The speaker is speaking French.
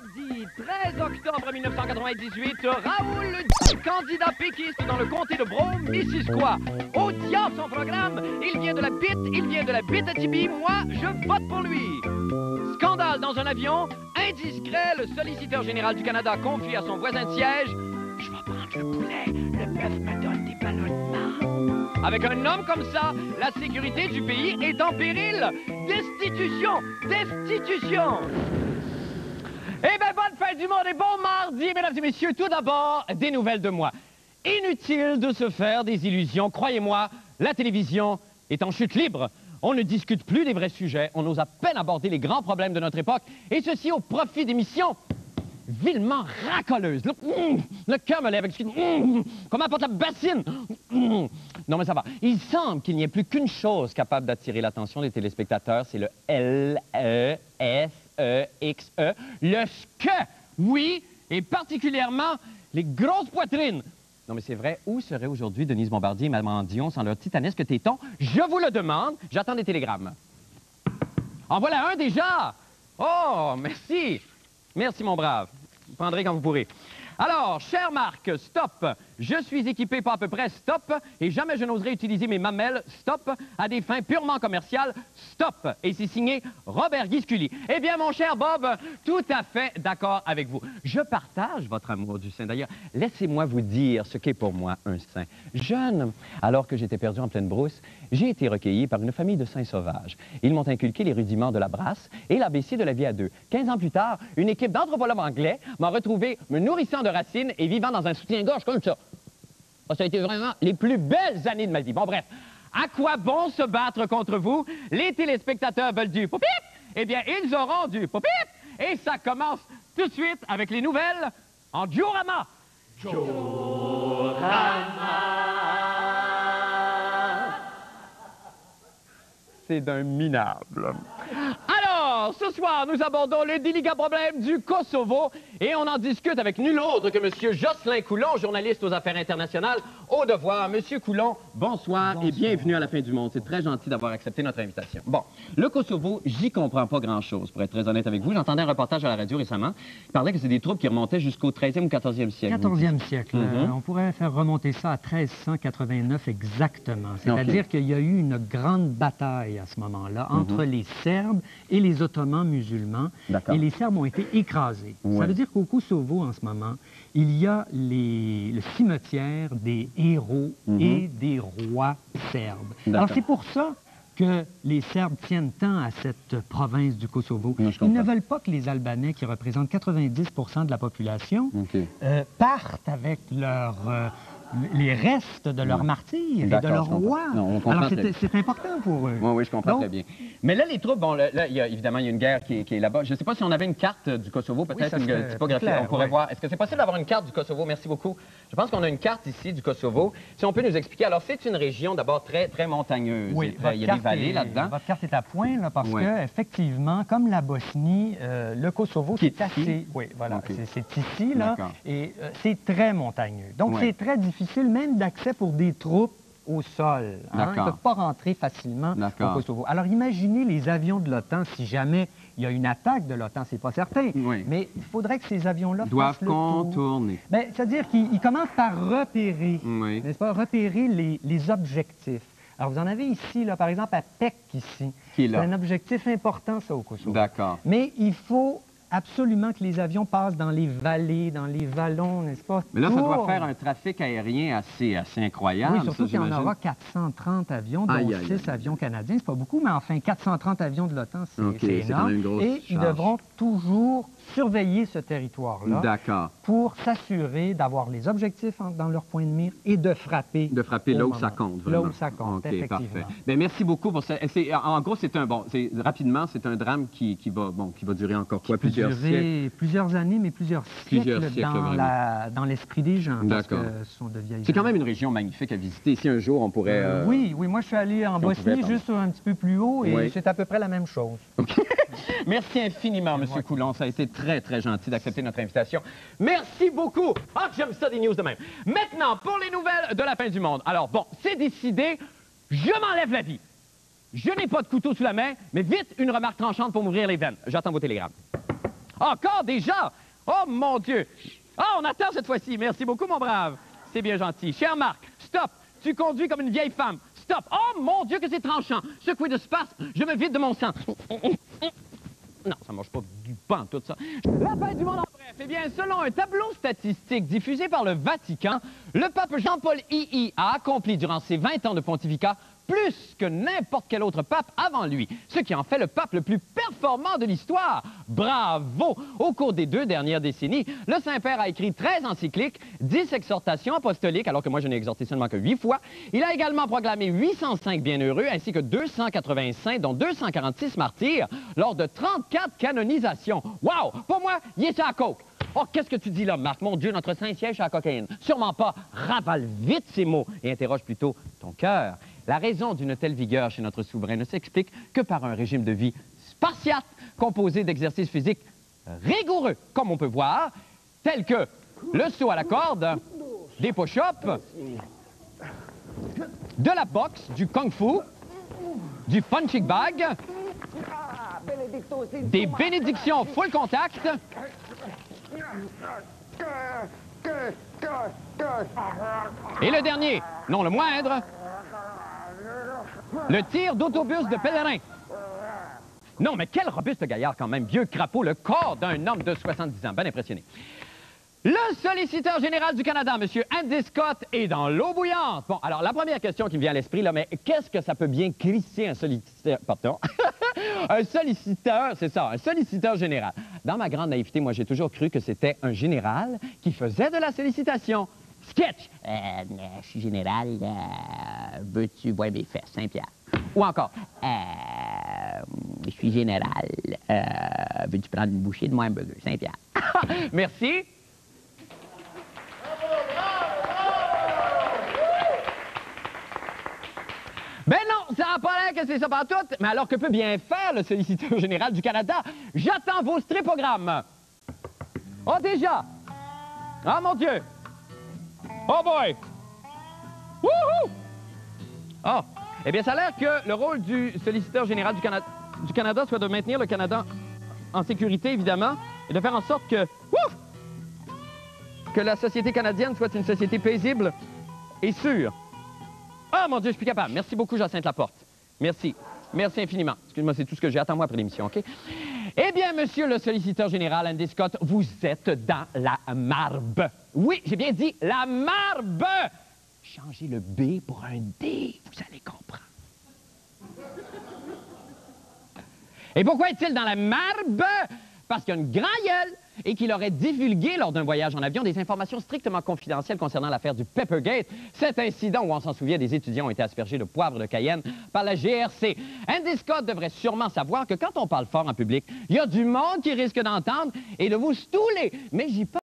Mardi 13 octobre 1998, Raoul, candidat péquiste dans le comté de Brome-Missisquoi. Audience son programme, il vient de la Bite-Atibi, moi, je vote pour lui. Scandale dans un avion, indiscret, le solliciteur général du Canada confie à son voisin de siège « Je vais prendre le poulet, le bœuf me donne des ballonnements. » Avec un homme comme ça, la sécurité du pays est en péril. Destitution, destitution. Eh bien, bonne fête du monde et bon mardi, mesdames et messieurs. Tout d'abord, des nouvelles de moi. Inutile de se faire des illusions. Croyez-moi, la télévision est en chute libre. On ne discute plus des vrais sujets. On ose à peine aborder les grands problèmes de notre époque. Et ceci au profit d'émissions vilement racoleuses. Le cœur me lève. Comment porte la bassine? Non, mais ça va. Il semble qu'il n'y ait plus qu'une chose capable d'attirer l'attention des téléspectateurs. C'est le L-E-S-E-X-E. Le SKE, oui, et particulièrement les grosses poitrines. Non, mais c'est vrai, où serait aujourd'hui Denise Bombardier et Maman Dion sans leur titanesque téton? Je vous le demande, j'attends des télégrammes. En voilà un déjà! Oh, merci! Merci, mon brave. Vous prendrez quand vous pourrez. Alors, cher Marc, stop. Je suis équipé pas à peu près, stop. Et jamais je n'oserais utiliser mes mamelles, stop, à des fins purement commerciales, stop. Et c'est signé Robert Guisculi. Eh bien, mon cher Bob, tout à fait d'accord avec vous. Je partage votre amour du sein. D'ailleurs, laissez-moi vous dire ce qu'est pour moi un sein. Jeune, alors que j'étais perdu en pleine brousse, j'ai été recueilli par une famille de saints sauvages. Ils m'ont inculqué les rudiments de la brasse et l'ABC de la vie à deux. 15 ans plus tard, une équipe d'anthropologues anglais m'a retrouvé me nourrissant de racines et vivant dans un soutien-gorge comme ça. Ça a été vraiment les plus belles années de ma vie. Bon, bref, à quoi bon se battre contre vous? Les téléspectateurs veulent du poupip? Eh bien, ils auront du poupip! Et ça commence tout de suite avec les nouvelles en diorama. Diorama! C'est d'un minable. Alors, ce soir, nous abordons le délicat problème du Kosovo et on en discute avec nul autre que M. Jocelyn Coulon, journaliste aux affaires internationales, au devoir. Monsieur Coulon, bonsoir et bienvenue à la fin du monde. C'est très gentil d'avoir accepté notre invitation. Bon, le Kosovo, j'y comprends pas grand-chose, pour être très honnête avec vous. J'entendais un reportage à la radio récemment. Il parlait que c'est des troupes qui remontaient jusqu'au 13e ou 14e siècle. 14e siècle. On pourrait faire remonter ça à 1389 exactement. C'est-à-dire qu'il y a eu une grande bataille à ce moment-là entre les Serbes et les Ottomans musulmans. Et les Serbes ont été écrasés. Ça veut dire qu'au Kosovo, en ce moment, il y a le cimetière des héros et des rois serbes. Alors, c'est pour ça que les Serbes tiennent tant à cette province du Kosovo. Ils ne veulent pas que les Albanais, qui représentent 90% de la population, partent avec les restes de leurs martyrs et de leurs rois. Alors, c'est important pour eux. Oui, je comprends très bien. Mais là, les troupes, bon, là, évidemment, il y a une guerre qui est là-bas. Je ne sais pas si on avait une carte du Kosovo, peut-être une typographie. On pourrait voir. Est-ce que c'est possible d'avoir une carte du Kosovo? Merci beaucoup. Je pense qu'on a une carte ici du Kosovo. Si on peut nous expliquer. Alors, c'est une région d'abord très, très montagneuse. Oui, il y a des vallées là-dedans. Votre carte est à point, là, parce que, effectivement, comme la Bosnie, le Kosovo, c'est assez... Oui, voilà, c'est ici, là, et c'est très montagneux. Donc, c'est très difficile, même d'accès pour des troupes au sol. Ils ne peuvent pas rentrer facilement au Kosovo. Alors, imaginez les avions de l'OTAN, si jamais il y a une attaque de l'OTAN, c'est pas certain, mais il faudrait que ces avions-là doivent contourner. C'est-à-dire qu'ils commencent par repérer, n'est-ce pas, repérer les objectifs. Alors, vous en avez ici, là, par exemple, à Pek, ici. C'est un objectif important, ça, au Kosovo. D'accord. Mais il faut absolument que les avions passent dans les vallées, dans les vallons, n'est-ce pas? Mais là, ça doit faire un trafic aérien assez incroyable. Oui, surtout qu'il y en aura 430 avions, dont 6 avions canadiens. C'est pas beaucoup, mais enfin, 430 avions de l'OTAN, c'est énorme. Et ils devront toujours surveiller ce territoire-là pour s'assurer d'avoir les objectifs dans leur point de mire et de frapper. De frapper là où ça compte, vraiment. Là où ça compte, effectivement. Parfait. Bien, merci beaucoup pour ça. En gros, rapidement, c'est un drame qui va durer encore quoi? Plusieurs siècles? Plusieurs années, mais plusieurs siècles dans l'esprit des gens. D'accord. C'est quand même une région magnifique à visiter. Si un jour, on pourrait... Oui, moi, je suis allé en Bosnie, juste un petit peu plus haut, et c'est à peu près la même chose. Merci infiniment, M. Coulon. Ça a été très, très gentil d'accepter notre invitation. Merci beaucoup. Ah, j'aime ça des news de même. Maintenant, pour les nouvelles de la fin du monde. Alors, bon, c'est décidé. Je m'enlève la vie. Je n'ai pas de couteau sous la main, mais vite, une remarque tranchante pour m'ouvrir les veines. J'attends vos télégrammes. Encore déjà? Oh, mon Dieu! Ah, on attend cette fois-ci. Merci beaucoup, mon brave. C'est bien gentil. Cher Marc, stop! Tu conduis comme une vieille femme. Stop! Oh, mon Dieu, que c'est tranchant! Secoué de spasme, je me vide de mon sang. Non, ça ne mange pas du pain, tout ça. La fin du monde en bref. Eh bien, selon un tableau statistique diffusé par le Vatican, le pape Jean-Paul II a accompli durant ses 20 ans de pontificat plus que n'importe quel autre pape avant lui, ce qui en fait le pape le plus performant de l'histoire. Bravo! Au cours des 2 dernières décennies, le Saint-Père a écrit 13 encycliques, 10 exhortations apostoliques, alors que moi je n'ai exhorté seulement que 8 fois. Il a également proclamé 805 bienheureux, ainsi que 280 saints, dont 246 martyrs, lors de 34 canonisations. Wow! Pour moi, il est sur la coke. Oh, qu'est-ce que tu dis là, Marc? Mon Dieu, notre saint siège à la cocaïne. Sûrement pas. Ravale vite ces mots et interroge plutôt ton cœur. La raison d'une telle vigueur chez notre souverain ne s'explique que par un régime de vie spartiate, composé d'exercices physiques rigoureux, comme on peut voir, tels que le saut à la corde, des push-ups, de la boxe, du kung-fu, du punching bag, des bénédictions full contact, et le dernier, non le moindre, le tir d'autobus de pèlerin. Non, mais quel robuste gaillard quand même, vieux crapaud, le corps d'un homme de 70 ans. Ben impressionné. Le solliciteur général du Canada, M. Andy Scott, est dans l'eau bouillante. Bon, alors, la première question qui me vient à l'esprit, là, mais qu'est-ce que ça peut bien crisser un solliciteur... Pardon. Un solliciteur, c'est ça, un solliciteur général. Dans ma grande naïveté, moi, j'ai toujours cru que c'était un général qui faisait de la sollicitation. Sketch! Je suis général, veux-tu voir mes fesses, Saint-Pierre? Ou encore, je suis général, veux-tu prendre une bouchée de mon hamburger, Saint-Pierre? merci. Ben non, ça n'a pas l'air que c'est ça pantoute. Mais alors que peut bien faire le solliciteur général du Canada? J'attends vos stripogrammes. Oh, déjà! Ah, mon Dieu! Oh boy! Wouhou! Oh! Eh bien, ça a l'air que le rôle du solliciteur général du Canada soit de maintenir le Canada en sécurité, évidemment, et de faire en sorte que... que la société canadienne soit une société paisible et sûre. Ah, mon Dieu, je suis plus capable. Merci beaucoup, Jacinthe Laporte. Merci. Merci infiniment. Excuse-moi, c'est tout ce que j'ai. Attends-moi après l'émission, OK? Eh bien, monsieur le solliciteur général Andy Scott, vous êtes dans la marbre. Oui, j'ai bien dit la marbre. Changez le B pour un D, vous allez comprendre. Et pourquoi est-il dans la marbre? Parce qu'il y a une grande gueule et qu'il aurait divulgué lors d'un voyage en avion des informations strictement confidentielles concernant l'affaire du Peppergate, cet incident où, on s'en souvient, des étudiants ont été aspergés de poivre de Cayenne par la GRC. Andy Scott devrait sûrement savoir que quand on parle fort en public, il y a du monde qui risque d'entendre et de vous stouler. Mais j'y pense.